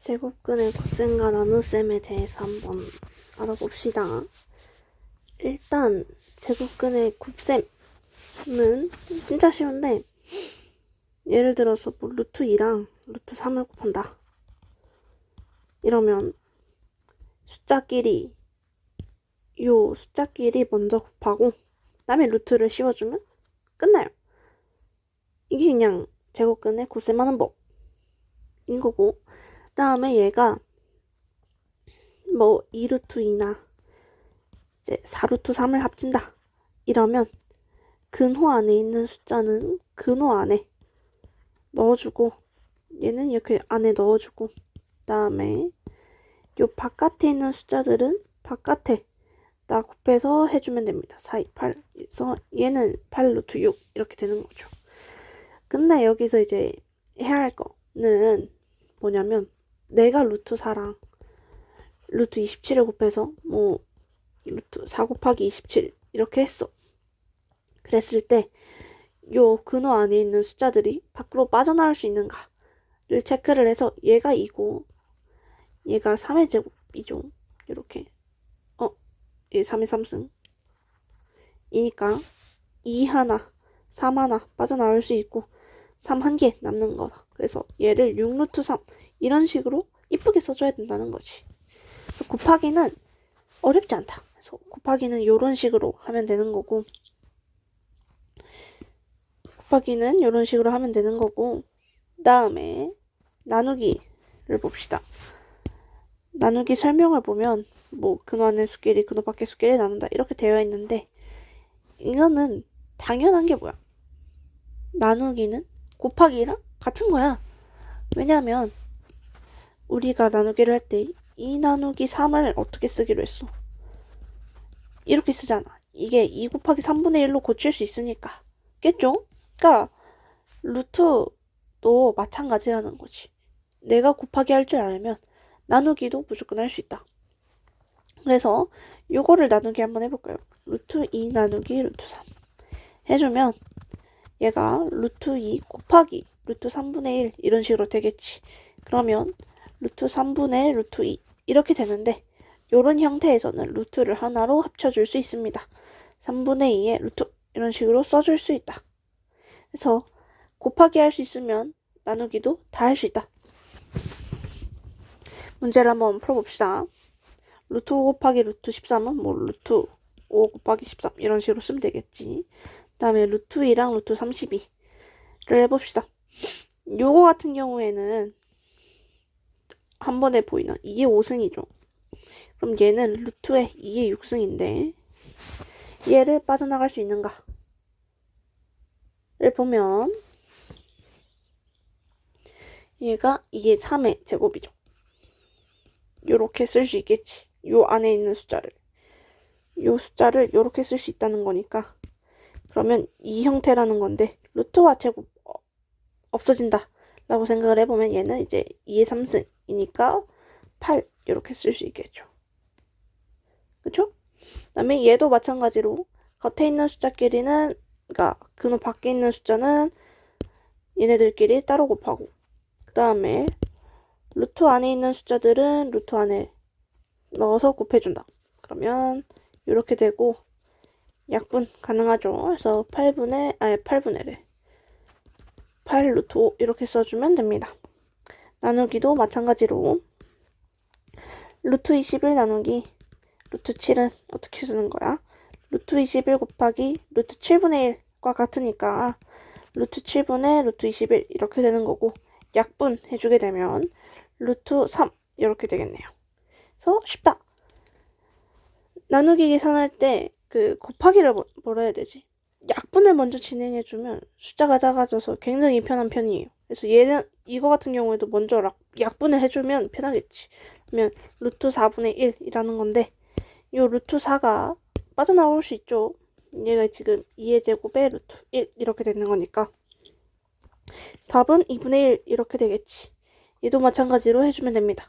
제곱근의 곱셈과 나눗셈에 대해서 한번 알아봅시다. 일단 제곱근의 곱셈은 진짜 쉬운데, 예를 들어서 뭐 루트 2랑 루트 3을 곱한다 이러면 요 숫자끼리 먼저 곱하고 그다음에 루트를 씌워주면 끝나요. 이게 그냥 제곱근의 곱셈하는 법인 거고, 그다음에 얘가 뭐 2루트 2나 이제 4루트 3을 합친다 이러면 근호 안에 있는 숫자는 근호 안에 넣어주고, 얘는 이렇게 안에 넣어주고, 그다음에 요 바깥에 있는 숫자들은 바깥에 다 곱해서 해주면 됩니다. 4, 2, 8. 그래서 얘는 8루트 6 이렇게 되는 거죠. 근데 여기서 이제 해야 할 거는 뭐냐면, 내가 루트 4랑 루트 27을 곱해서 뭐 루트 4 곱하기 27 이렇게 했어. 그랬을 때 요 근호 안에 있는 숫자들이 밖으로 빠져나올 수 있는가를 체크를 해서 얘가 2고 얘가 3의 제곱이죠. 이렇게 얘 3의 3승 이니까 2 하나 3 하나 빠져나올 수 있고 3 한 개 남는 거다. 그래서 얘를 6루트 3 이런 식으로 이쁘게 써줘야 된다는 거지. 곱하기는 어렵지 않다. 그래서 곱하기는 이런 식으로 하면 되는 거고, 그다음에 나누기를 봅시다. 나누기 설명을 보면 뭐 근호 안의 수끼리 근호 밖의 수끼리 나눈다 이렇게 되어 있는데, 이거는 당연한 게 뭐야? 나누기는 곱하기랑 같은 거야. 왜냐면 우리가 나누기를 할 때 2 나누기 3을 어떻게 쓰기로 했어? 이렇게 쓰잖아. 이게 2 곱하기 3분의 1로 고칠 수 있으니까. 겠죠? 그러니까 루트도 마찬가지라는 거지. 내가 곱하기 할 줄 알면 나누기도 무조건 할 수 있다. 그래서 요거를 나누기 한번 해볼까요? 루트 2 나누기 루트 3 해주면 얘가 루트 2 곱하기 루트 3분의 1 이런 식으로 되겠지. 그러면 루트 3분의 루트 2 이렇게 되는데, 요런 형태에서는 루트를 하나로 합쳐줄 수 있습니다. 3분의 2의 루트 이런 식으로 써줄 수 있다. 그래서 곱하기 할 수 있으면 나누기도 다 할 수 있다. 문제를 한번 풀어봅시다. 루트 5 곱하기 루트 13은 뭐 루트 5 곱하기 13 이런 식으로 쓰면 되겠지. 그 다음에 루트 2랑 루트 32를 해봅시다. 요거 같은 경우에는 한 번에 보이는 2의 5승이죠. 그럼 얘는 루트의 2의 6승인데 얘를 빠져나갈 수 있는가를 보면 얘가 2의 3의 제곱이죠. 요렇게 쓸 수 있겠지. 요 안에 있는 숫자를 요렇게 쓸 수 있다는 거니까, 그러면 이 형태라는 건데 루트와 제곱 없어진다 라고 생각을 해보면 얘는 이제 2의 3승이니까 8 이렇게 쓸 수 있겠죠. 그쵸? 그 다음에 얘도 마찬가지로 겉에 있는 숫자끼리는, 그러니까 근호 밖에 있는 숫자는 얘네들끼리 따로 곱하고, 그 다음에 루트 안에 있는 숫자들은 루트 안에 넣어서 곱해준다. 그러면 이렇게 되고 약분 가능하죠. 그래서 8루트 5 이렇게 써주면 됩니다. 나누기도 마찬가지로 루트 21 나누기 루트 7은 어떻게 쓰는 거야? 루트 21 곱하기 루트 7분의 1과 같으니까 루트 7분의 루트 21 이렇게 되는 거고, 약분 해주게 되면 루트 3 이렇게 되겠네요. 그래서 쉽다. 나누기 계산할 때 그 곱하기를 뭐라 해야 되지? 약분을 먼저 진행해주면 숫자가 작아져서 굉장히 편한 편이에요. 그래서 얘는 이거 같은 경우에도 먼저 약분을 해주면 편하겠지. 그러면 루트 4분의 1이라는 건데, 요 루트 4가 빠져나올 수 있죠. 얘가 지금 2의 제곱에 루트 1 이렇게 되는 거니까 답은 2분의 1 이렇게 되겠지. 얘도 마찬가지로 해주면 됩니다.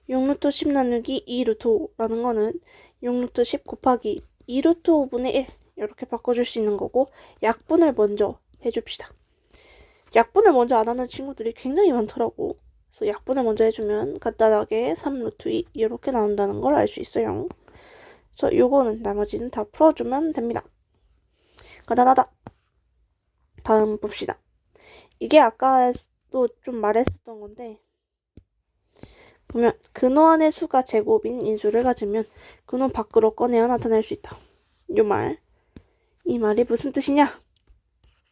6루트 10 나누기 2루트 5라는 거는 6루트 10 곱하기 2루트 5분의 1 이렇게 바꿔줄 수 있는 거고, 약분을 먼저 해줍시다. 약분을 먼저 안 하는 친구들이 굉장히 많더라고. 그래서 약분을 먼저 해주면 간단하게 3 루트 2 이렇게 나온다는 걸 알 수 있어요. 그래서 요거는 나머지는 다 풀어주면 됩니다. 간단하다. 다음 봅시다. 이게 아까도 좀 말했었던 건데 보면 근원의 수가 제곱인 인수를 가지면 근원 밖으로 꺼내어 나타낼 수 있다. 이 말이 무슨 뜻이냐?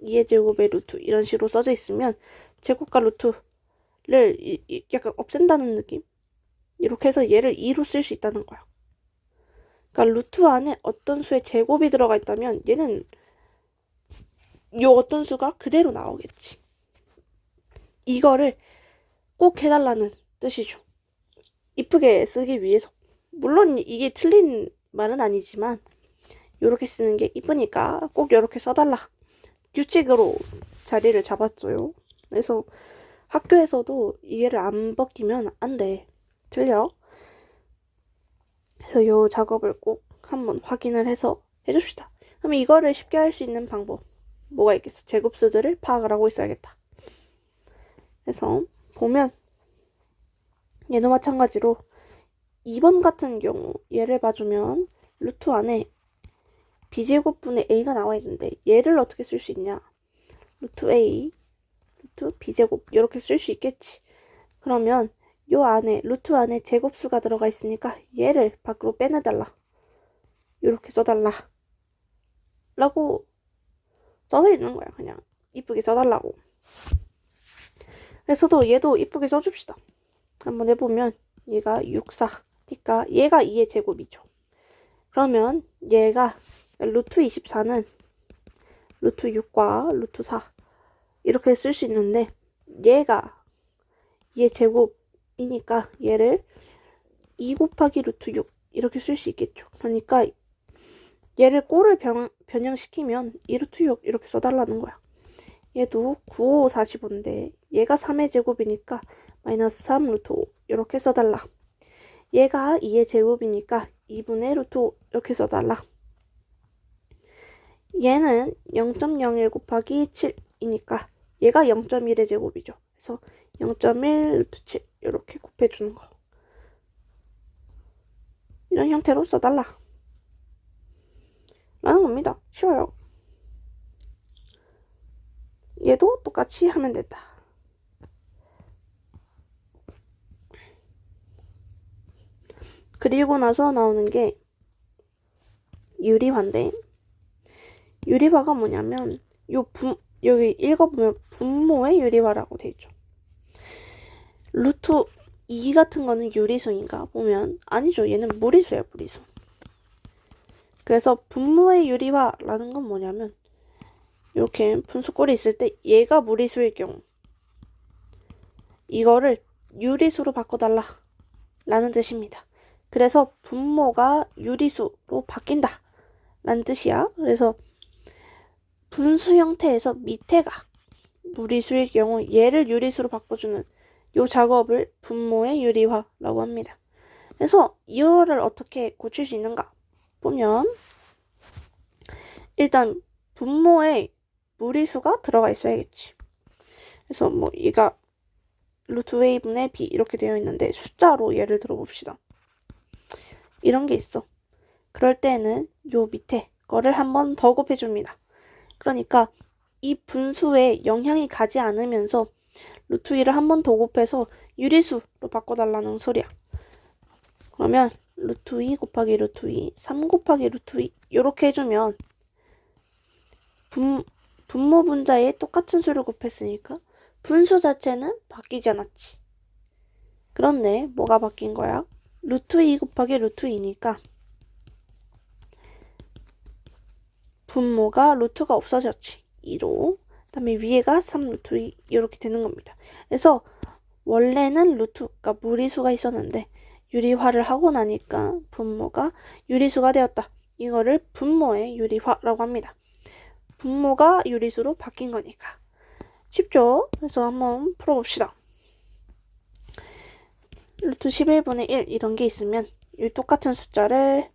2의 제곱의 루트 이런 식으로 써져 있으면 제곱과 루트를 약간 없앤다는 느낌? 이렇게 해서 얘를 2로 쓸 수 있다는 거야. 그러니까 루트 안에 어떤 수의 제곱이 들어가 있다면 얘는 요 어떤 수가 그대로 나오겠지. 이거를 꼭 해달라는 뜻이죠. 이쁘게 쓰기 위해서. 물론 이게 틀린 말은 아니지만 이렇게 쓰는 게 이쁘니까 꼭 이렇게 써달라. 규칙으로 자리를 잡았어요. 그래서 학교에서도 이해를 안 벗기면 안 돼. 틀려. 그래서 이 작업을 꼭 한번 확인을 해서 해줍시다. 그러면 이거를 쉽게 할 수 있는 방법 뭐가 있겠어? 제곱수들을 파악을 하고 있어야겠다. 그래서 보면 얘도 마찬가지로 2번 같은 경우 얘를 봐주면 루트 안에 b제곱분의 a가 나와 있는데 얘를 어떻게 쓸 수 있냐? 루트 a, 루트 b제곱 이렇게 쓸 수 있겠지. 그러면 요 안에 루트 안에 제곱수가 들어가 있으니까 얘를 밖으로 빼내달라. 이렇게 써달라. 라고 써져 있는 거야. 그냥 이쁘게 써달라고. 그래서도 얘도 이쁘게 써줍시다. 한번 해보면 얘가 6, 4니까 얘가 2의 제곱이죠. 그러면 얘가 루트 24는 루트 6과 루트 4 이렇게 쓸 수 있는데 얘가 2의 제곱이니까 얘를 2 곱하기 루트 6 이렇게 쓸 수 있겠죠. 그러니까 얘를 꼴을 변형시키면 2 루트 6 이렇게 써달라는 거야. 얘도 9, 5, 45인데 얘가 3의 제곱이니까 마이너스 3 루트 5 이렇게 써달라. 얘가 2의 제곱이니까 2분의 루트 5 이렇게 써달라. 얘는 0.01 곱하기 7이니까 얘가 0.1의 제곱이죠. 그래서 0.1 루트 7 이렇게 곱해주는 거. 이런 형태로 써달라. 라는 겁니다. 쉬워요. 얘도 똑같이 하면 된다. 그리고 나서 나오는 게 유리화인데 유리화가 뭐냐면 여기 읽어보면 분모의 유리화라고 돼 있죠. 루트 2 같은 거는 유리수인가 보면 아니죠. 얘는 무리수예요. 무리수. 그래서 분모의 유리화라는 건 뭐냐면 이렇게 분수꼴이 있을 때 얘가 무리수일 경우 이거를 유리수로 바꿔달라 라는 뜻입니다. 그래서 분모가 유리수로 바뀐다 라는 뜻이야. 그래서 분수 형태에서 밑에가 무리수일 경우 얘를 유리수로 바꿔주는 이 작업을 분모의 유리화라고 합니다. 그래서 이거를 어떻게 고칠 수 있는가 보면 일단 분모에 무리수가 들어가 있어야겠지. 그래서 뭐 얘가 루트 a분의 b 이렇게 되어 있는데 숫자로 예를 들어봅시다. 이런 게 있어. 그럴 때는 요 밑에 거를 한 번 더 곱해줍니다. 그러니까 이 분수에 영향이 가지 않으면서 루트 2를 한 번 더 곱해서 유리수로 바꿔달라는 소리야. 그러면 루트 2 곱하기 루트 2, 3 곱하기 루트 2 이렇게 해주면 분모 분자에 똑같은 수를 곱했으니까 분수 자체는 바뀌지 않았지. 그런데 뭐가 바뀐 거야? 루트 2 곱하기 루트 2니까 분모가 루트가 없어졌지. 2로. 그 다음에 위에가 3 루트 2 이렇게 되는 겁니다. 그래서 원래는 루트가 무리수가 있었는데 유리화를 하고 나니까 분모가 유리수가 되었다. 이거를 분모의 유리화라고 합니다. 분모가 유리수로 바뀐 거니까. 쉽죠? 그래서 한번 풀어봅시다. 루트 11분의 1 이런 게 있으면 이 똑같은 숫자를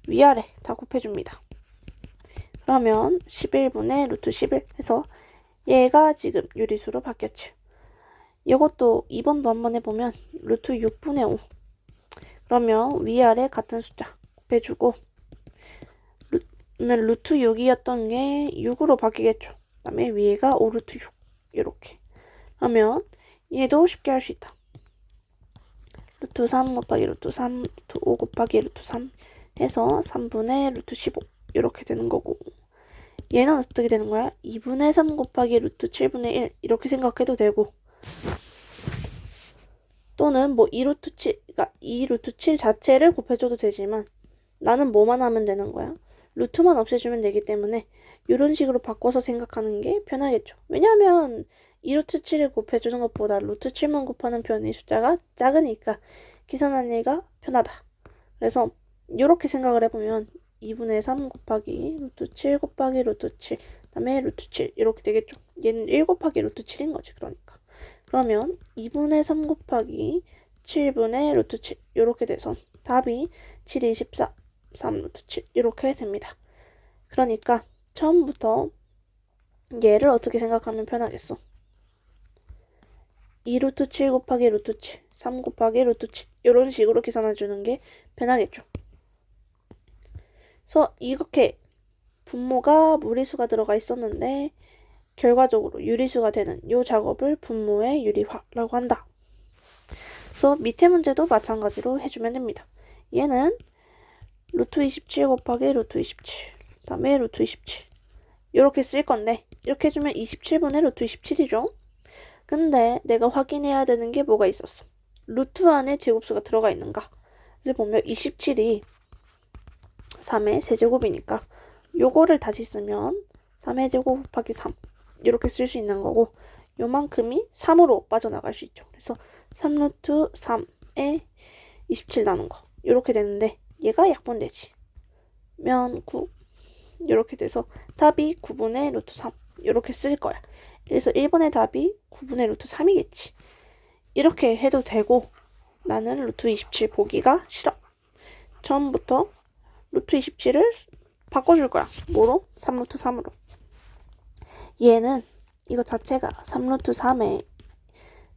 위아래 다 곱해줍니다. 그러면 11분의 루트 11 해서 얘가 지금 유리수로 바뀌었죠. 이것도 2번도 한번 해보면 루트 6분의 5. 그러면 위아래 같은 숫자 곱해주고 루트 6이었던 게 6으로 바뀌겠죠. 그 다음에 위에가 5 루트 6 이렇게 하면 얘도 쉽게 할 수 있다. 루트 3 곱하기 루트 3 루트 5 곱하기 루트 3 해서 3분의 루트 15 이렇게 되는 거고, 얘는 어떻게 되는 거야? 2분의 3 곱하기 루트 7분의 1 이렇게 생각해도 되고, 또는 뭐 2루트 7, 그러니까 2루트 7 자체를 곱해줘도 되지만 나는 뭐만 하면 되는 거야? 루트만 없애주면 되기 때문에 이런 식으로 바꿔서 생각하는 게 편하겠죠. 왜냐하면 2루트 7을 곱해주는 것보다 루트 7만 곱하는 편의 숫자가 작으니까 계산하기가 편하다. 그래서 이렇게 생각을 해보면 2분의 3 곱하기 루트 7 곱하기 루트 7 그다음에 루트 7 이렇게 되겠죠. 얘는 1 곱하기 루트 7인 거지. 그러니까 그러면 2분의 3 곱하기 7분의 루트 7 이렇게 돼서 답이 7, 24, 3 루트 7 이렇게 됩니다. 그러니까 처음부터 얘를 어떻게 생각하면 편하겠어? 2 루트 7 곱하기 루트 7, 3 곱하기 루트 7 이런 식으로 계산해주는 게 편하겠죠. 그래서 이렇게 분모가 무리수가 들어가 있었는데 결과적으로 유리수가 되는 이 작업을 분모의 유리화라고 한다. 그래서 밑에 문제도 마찬가지로 해주면 됩니다. 얘는 루트 27 곱하기 루트 27 그 다음에 루트 27 이렇게 쓸 건데 이렇게 해주면 27분의 루트 27이죠. 근데 내가 확인해야 되는 게 뭐가 있었어? 루트 안에 제곱수가 들어가 있는가를 보면 27이 3의 세제곱이니까 요거를 다시 쓰면 3의 제곱 곱하기 3 이렇게 쓸 수 있는 거고, 요만큼이 3으로 빠져나갈 수 있죠. 그래서 3루트 3에 27 나눈 거 이렇게 되는데 얘가 약분되지. 면 9 이렇게 돼서 답이 9분의 루트 3 이렇게 쓸 거야. 그래서 1번의 답이 9분의 루트 3이겠지. 이렇게 해도 되고, 나는 루트 27 보기가 싫어. 처음부터 루트 27을 바꿔줄 거야. 뭐로? 3루트 3으로. 얘는 이거 자체가 3루트 3의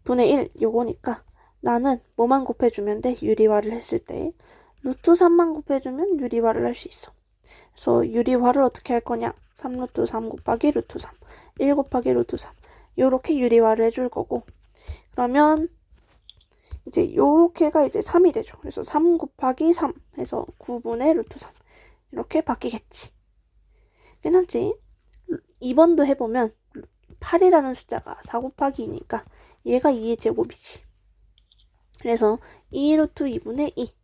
분의 1 요거니까 나는 뭐만 곱해주면 돼? 유리화를 했을 때 루트 3만 곱해주면 유리화를 할 수 있어. 그래서 유리화를 어떻게 할 거냐? 3루트 3 곱하기 루트 3 1 곱하기 루트 3 요렇게 유리화를 해줄 거고, 그러면 이제 요렇게가 이제 3이 되죠. 그래서 3 곱하기 3 해서 9분의 루트 3 이렇게 바뀌겠지. 괜찮지? 2번도 해보면 8이라는 숫자가 4 곱하기 2니까 얘가 2의 제곱이지. 그래서 2 루트 2분의 2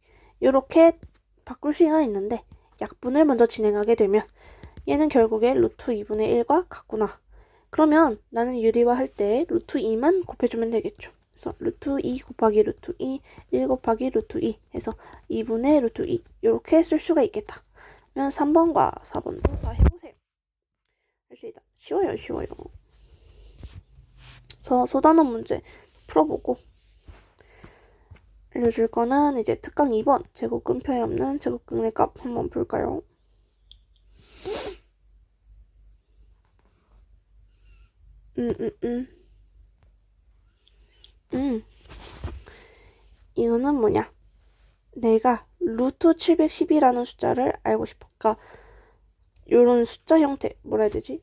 이렇게 바꿀 수가 있는데 약분을 먼저 진행하게 되면 얘는 결국에 루트 2분의 1과 같구나. 그러면 나는 유리화 할 때 루트 2만 곱해주면 되겠죠. 그래서 루트 2 곱하기 루트 2, 1 곱하기 루트 2 해서 2분의 루트 2 이렇게 쓸 수가 있겠다. 그러면 3번과 4번도 다 해보세요. 할 수 있다. 쉬워요, 쉬워요. 그래서 소단원 문제 풀어보고 알려줄 거는 이제 특강 2번 제곱근표에 없는 제곱근의 값 한번 볼까요? 이거는 뭐냐? 내가 루트 710이라는 숫자를 알고 싶어. 그러니까 요런 숫자 형태, 뭐라 해야 되지?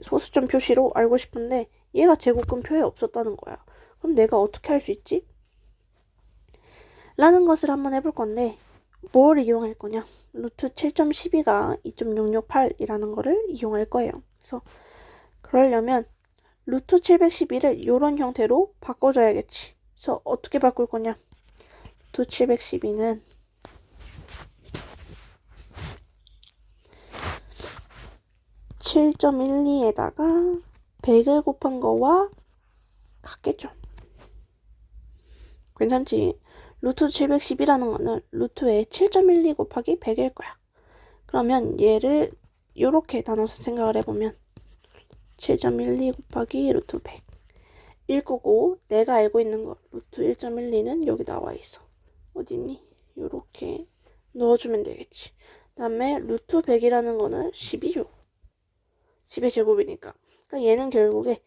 소수점 표시로 알고 싶은데 얘가 제곱근표에 없었다는 거야. 그럼 내가 어떻게 할 수 있지? 라는 것을 한번 해볼 건데 뭘 이용할 거냐? 루트 7.12가 2.668이라는 거를 이용할 거예요. 그래서 그러려면 루트 712를 이런 형태로 바꿔줘야겠지. 그래서 어떻게 바꿀 거냐? 루트 712는 7.12에다가 100을 곱한 거와 같겠죠. 괜찮지? 루트 710이라는 거는 루트에 7.12 곱하기 100일 거야. 그러면 얘를 이렇게 나눠서 생각을 해보면 7.12 곱하기 루트 100 일 거고, 내가 알고 있는 거 루트 1.12는 여기 나와 있어. 어디 있니? 요렇게 넣어주면 되겠지. 그 다음에 루트 100이라는 거는 10이죠. 10의 제곱이니까. 그러니까 얘는 결국에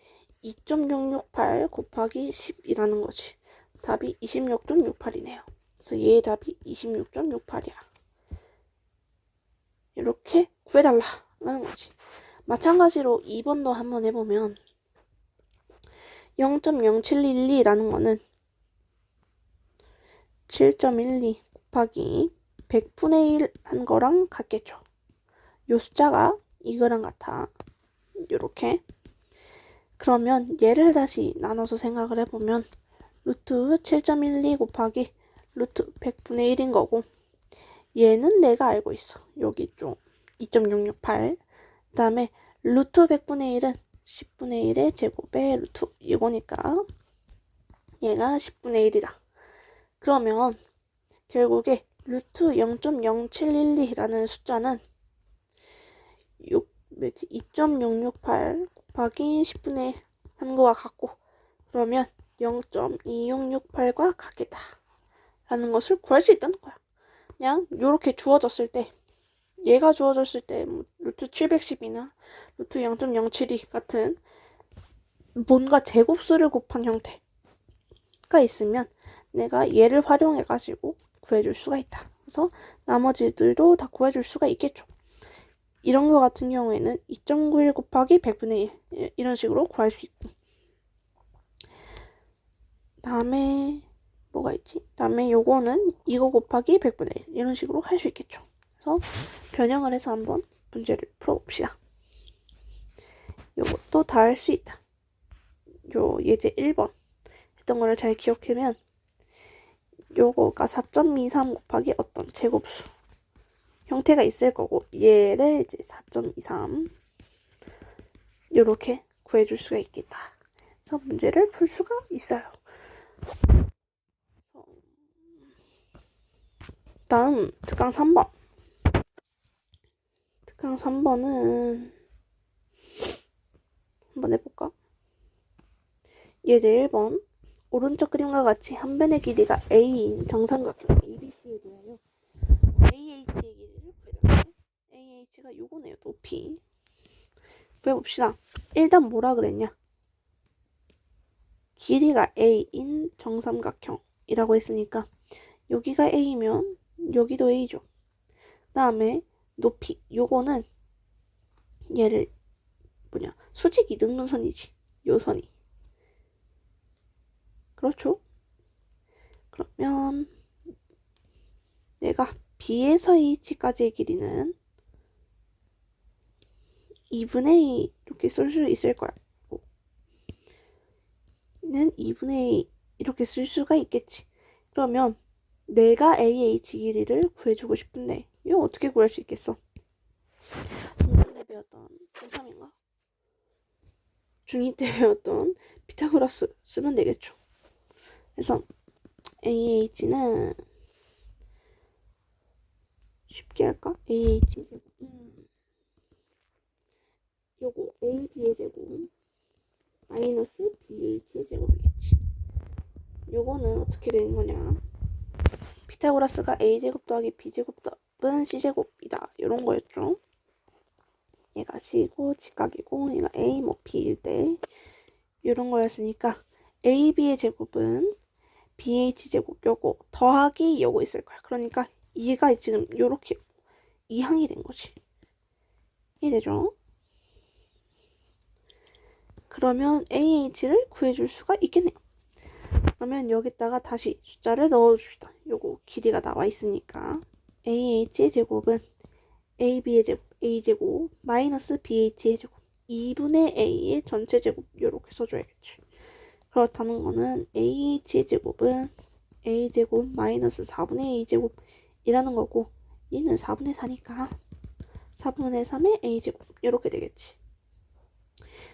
2.668 곱하기 10이라는 거지. 답이 26.68이네요. 그래서 얘의 답이 26.68이야. 이렇게 구해달라라는 거지. 마찬가지로 2번도 한번 해보면 0.0712라는 거는 7.12 곱하기 100분의 1 한 거랑 같겠죠. 요 숫자가 이거랑 같아. 요렇게. 그러면 얘를 다시 나눠서 생각을 해보면 루트 7.12 곱하기 루트 100분의 1인 거고, 얘는 내가 알고 있어. 여기 있죠. 2.668. 그 다음에 루트 100분의 1은 10분의 1의 제곱의 루트 이거니까 얘가 10분의 1이다. 그러면 결국에 루트 0.0712라는 숫자는 2.668 곱하기 10분의 1 한 거와 같고, 그러면 0.2668과 같겠다 라는 것을 구할 수 있다는 거야. 그냥 요렇게 주어졌을 때, 얘가 주어졌을 때 뭐 루트 710이나 루트 0.072 같은 뭔가 제곱수를 곱한 형태가 있으면 내가 얘를 활용해 가지고 구해줄 수가 있다. 그래서 나머지들도 다 구해줄 수가 있겠죠. 이런 거 같은 경우에는 2.91 곱하기 100분의 1 이런 식으로 구할 수 있고, 다음에 뭐가 있지? 다음에 요거는 이거 곱하기 100분의 1 이런 식으로 할 수 있겠죠. 그래서 변형을 해서 한번 문제를 풀어봅시다. 요것도 다 할 수 있다. 요 예제 1번 했던 거를 잘 기억하면 요거가 4.23 곱하기 어떤 제곱수 형태가 있을 거고, 얘를 이제 4.23 요렇게 구해줄 수가 있겠다. 그래서 문제를 풀 수가 있어요. 다음 특강 3번. 특강 3번은 한번 해볼까? 예제 1번. 오른쪽 그림과 같이 한 변의 길이가 A인 정삼각형 ABC에 대하여 AH의 길이를 구해달라. AH가 요거네요. 높이. 구해봅시다. 일단 뭐라 그랬냐? 길이가 A인 정삼각형이라고 했으니까 여기가 A면 여기도 A죠. 그 다음에 높이. 요거는 얘를 수직 이등분선이지. 요 선이. 그렇죠? 그러면 내가 B에서 H까지의 길이는 2분의 2 이렇게 쓸 수 있을 거야. 는 2분의 2 이렇게 쓸 수가 있겠지. 그러면 내가 AH 길이를 구해주고 싶은데 이거 어떻게 구할 수 있겠어? 중간 때 배웠던 중3인가? 중2 때 배웠던 피타고라스 쓰면 되겠죠. 그래서 AH는 쉽게 할까? AH 요거 AB의 제곱 마이너스 BH의 제곱이겠지. 요거는 어떻게 되는 거냐? 피타고라스가 A제곱 더하기 B제곱 더하기 C제곱이다. 요런 거였죠. 얘가 C고 직각이고 얘가 A 뭐 B일 때 요런 거였으니까 AB의 제곱은 BH 제곱 요거 더하기 요거 있을 거야. 그러니까 얘가 지금 요렇게 이항이 된 거지. 이해되죠? 그러면 AH를 구해줄 수가 있겠네요. 그러면 여기다가 다시 숫자를 넣어줍시다. 요거 길이가 나와 있으니까 AH의 제곱은 AB의 제곱, A제곱 마이너스 BH의 제곱 2분의 A의 전체 제곱 요렇게 써줘야겠지. 그렇다는 거는 AH의 제곱은 A제곱 마이너스 4분의 A제곱 이라는 거고, 얘는 4분의 4니까 4분의 3의 A제곱 이렇게 되겠지.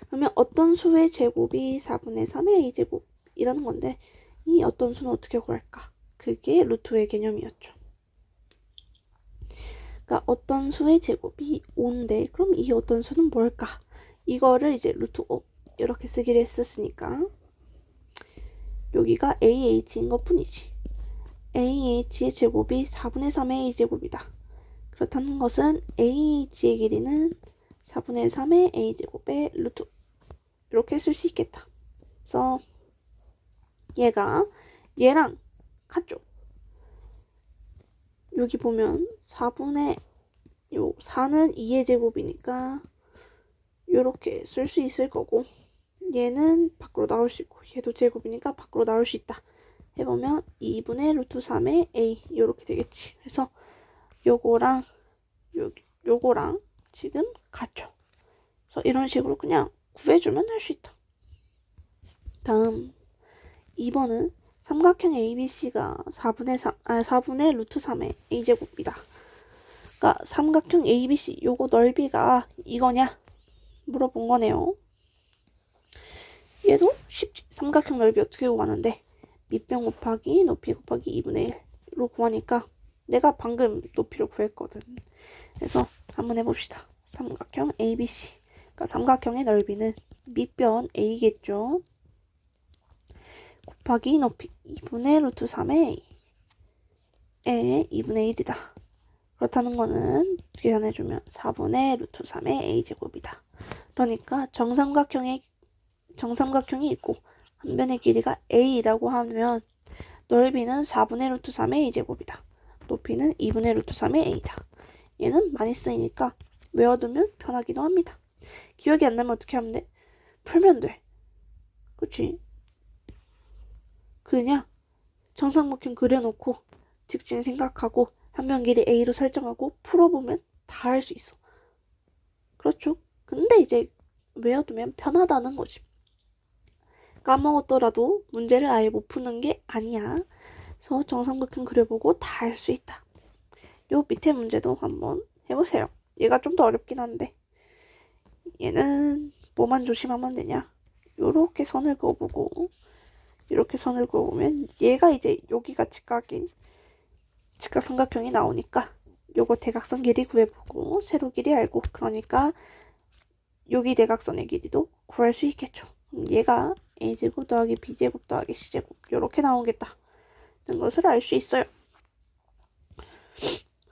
그러면 어떤 수의 제곱이 4분의 3의 A제곱 이라는 건데, 이 어떤 수는 어떻게 구할까? 그게 루트의 개념이었죠. 그러니까 어떤 수의 제곱이 5인데 그럼 이 어떤 수는 뭘까? 이거를 이제 루트 5 이렇게 쓰기로 했었으니까 여기가 AH인 것 뿐이지. AH의 제곱이 4분의 3의 A제곱이다. 그렇다는 것은 AH의 길이는 4분의 3의 A제곱의 루트 이렇게 쓸 수 있겠다. 그래서 얘가 얘랑 같죠. 여기 보면 4분의 요 4는 2의 제곱이니까 이렇게 쓸 수 있을 거고, 얘는 밖으로 나올 수 있고, 얘도 제곱이니까 밖으로 나올 수 있다. 해보면 2분의 루트 3의 a 이렇게 되겠지. 그래서 요거랑 요거랑 지금 같죠. 그래서 이런 식으로 그냥 구해주면 할 수 있다. 다음 2번은 삼각형 ABC가 4분의 루트 3의 a제곱이다. 그러니까 삼각형 ABC 요거 넓이가 이거냐 물어본 거네요. 얘도 쉽지. 삼각형 넓이 어떻게 구하는데 밑변 곱하기 높이 곱하기 2분의 1로 구하니까 내가 방금 높이를 구했거든. 그래서 한번 해봅시다. 삼각형 ABC. 그러니까 삼각형의 넓이는 밑변 A겠죠. 곱하기 높이 2분의 루트 3의 A의 2분의 1이다. 그렇다는 거는 계산해주면 4분의 루트 3의 A제곱이다. 그러니까 정삼각형이 있고 한 변의 길이가 A라고 하면 넓이는 4분의 루트 3의 A제곱이다. 높이는 2분의 루트 3의 A다. 얘는 많이 쓰이니까 외워두면 편하기도 합니다. 기억이 안 나면 어떻게 하면 돼? 풀면 돼. 그치? 그냥 정삼각형 그려놓고 직진 생각하고 한 변 길이 A로 설정하고 풀어보면 다 할 수 있어. 그렇죠? 근데 이제 외워두면 편하다는 거지. 까먹었더라도 문제를 아예 못 푸는 게 아니야. 그래서 정삼각형 그려보고 다 할 수 있다. 요 밑에 문제도 한번 해보세요. 얘가 좀 더 어렵긴 한데 얘는 뭐만 조심하면 되냐. 요렇게 선을 그어보고 이렇게 선을 그어보면 얘가 이제 여기가 직각삼각형이 나오니까 요거 대각선 길이 구해보고 세로 길이 알고, 그러니까 여기 대각선의 길이도 구할 수 있겠죠. 얘가 a제곱 더하기 b제곱 더하기 c제곱 이렇게 나오겠다 는 것을 알 수 있어요.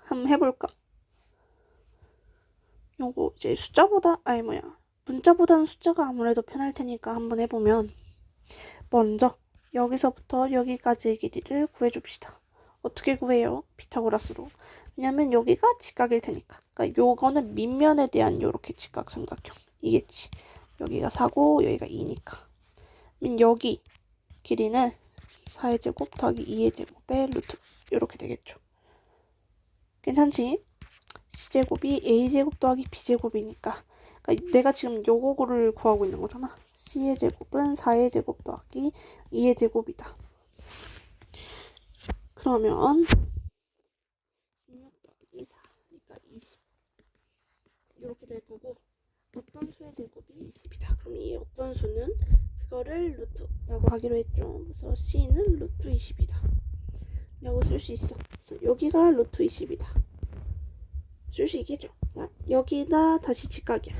한번 해볼까? 요거 이제 문자보다는 숫자가 아무래도 편할 테니까 한번 해보면, 먼저 여기서부터 여기까지의 길이를 구해줍시다. 어떻게 구해요? 피타고라스로. 왜냐면 여기가 직각일 테니까. 그러니까 요거는 밑면에 대한 요렇게 직각삼각형이겠지. 여기가 4고 여기가 2니까. 그럼 여기 길이는 4의 제곱 더하기 2의 제곱의 루트 이렇게 되겠죠. 괜찮지? c제곱이 a제곱 더하기 b제곱이니까, 그러니까 내가 지금 요거를 구하고 있는 거잖아. c의 제곱은 4의 제곱 더하기 2의 제곱이다. 그러면 16 더하기 4니까 20 이렇게 될 거고, 어떤 수의 제곱이 20이다. 그럼 이 어떤 수는 그거를 루트라고 하기로 했죠. 그래서 c는 루트 20이다 라고 쓸 수 있어. 그래서 여기가 루트 20이다 쓸 수 있겠죠. 여기다 다시 직각이야.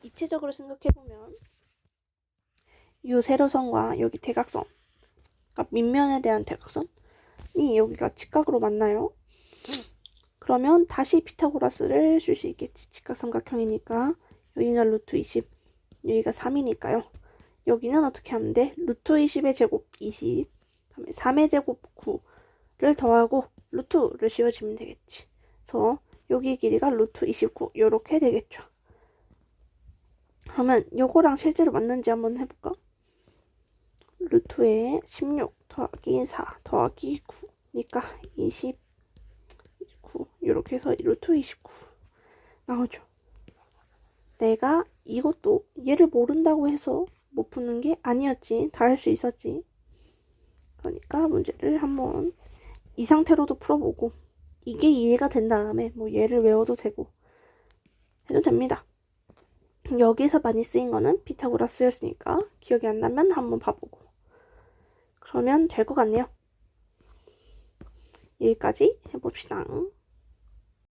입체적으로 생각해보면 이 세로선과 여기 대각선, 그러니까 밑면에 대한 대각선이 여기가 직각으로 만나요. 그러면 다시 피타고라스를 쓸 수 있겠지. 직각삼각형이니까 여기가 루트 20, 여기가 3이니까요. 여기는 어떻게 하면 돼? 루트 20의 제곱 20, 다음에 3의 제곱 9를 더하고 루트를 씌워주면 되겠지. 그래서 여기 길이가 루트 29 이렇게 되겠죠. 그러면 요거랑 실제로 맞는지 한번 해볼까? 루트에 16 더하기 4 더하기 9니까 29 이렇게 해서 루트 29 나오죠. 내가 이것도 얘를 모른다고 해서 못 푸는 게 아니었지. 다 할 수 있었지. 그러니까 문제를 한번 이 상태로도 풀어보고, 이게 이해가 된 다음에 뭐 얘를 외워도 되고 해도 됩니다. 여기서 많이 쓰인 거는 피타고라스였으니까 기억이 안 나면 한번 봐보고 그러면 될 것 같네요. 여기까지 해봅시다.